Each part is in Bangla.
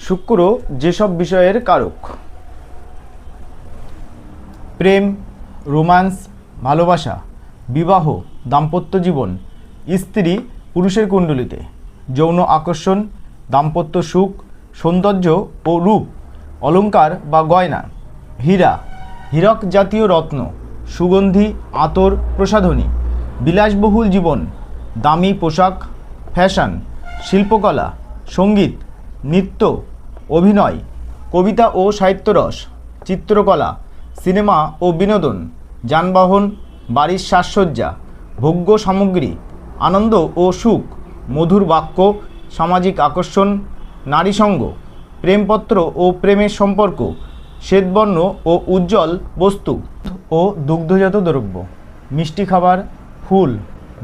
শুক্র যেসব বিষয়ের কারক: প্রেম, রোম্যান্স, ভালোবাসা, বিবাহ, দাম্পত্য জীবন, স্ত্রী পুরুষের কুণ্ডলিতে, যৌন আকর্ষণ, দাম্পত্য সুখ, সৌন্দর্য ও রূপ, অলংকার বা গয়না, হীরা, হীরক জাতীয় রত্ন, সুগন্ধি, আতর, প্রসাধনী, বিলাসবহুল জীবন, দামি পোশাক, ফ্যাশন, শিল্পকলা, সঙ্গীত, নৃত্য, অভিনয়, কবিতা ও সাহিত্যরস, চিত্রকলা, সিনেমা ও বিনোদন, যানবাহন, বাড়ির সাজসজ্জা, ভোগ্য সামগ্রী, আনন্দ ও সুখ, মধুর বাক্য, সামাজিক আকর্ষণ, নারীসঙ্গ, প্রেমপত্র ও প্রেমের সম্পর্ক, শ্বেতবর্ণ ও উজ্জ্বল বস্তু ও দুগ্ধজাত দ্রব্য, মিষ্টি খাবার, ফুল,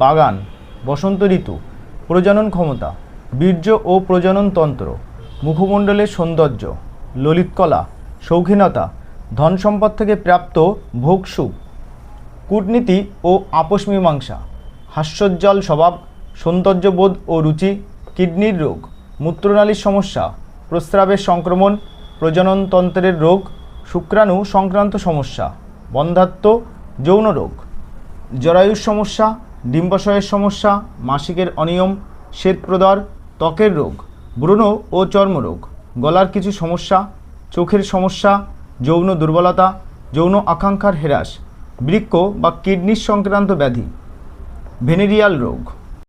বাগান, বসন্ত ঋতু, প্রজনন ক্ষমতা, বীর্য ও প্রজনন তন্ত্র, মুখমণ্ডলের সৌন্দর্য, ললিতকলা, শৌখিনতা, ধন সম্পদ থেকে প্রাপ্ত ভোগসুখ, কূটনীতি ও আপোষ মীমাংসা, হাস্যোজ্জ্বল স্বভাব, সৌন্দর্যবোধ ও রুচি, কিডনির রোগ, মূত্রনালীর সমস্যা, প্রস্রাবের সংক্রমণ, প্রজননতন্ত্রের রোগ, শুক্রাণু সংক্রান্ত সমস্যা, বন্ধ্যাত্ব, যৌন রোগ, জরায়ুর সমস্যা, ডিম্বাশয়ের সমস্যা, মাসিকের অনিয়ম, শ্বেতপ্রদার, ত্বকের রোগ, ব্রণ ও চর্মরোগ, গলার কিছু সমস্যা, চোখের সমস্যা, যৌন দুর্বলতা, যৌন আকাঙ্ক্ষার হ্রাস, বৃক্ক বা কিডনির সংক্রান্ত ব্যাধি, ভেনেরিয়াল রোগ।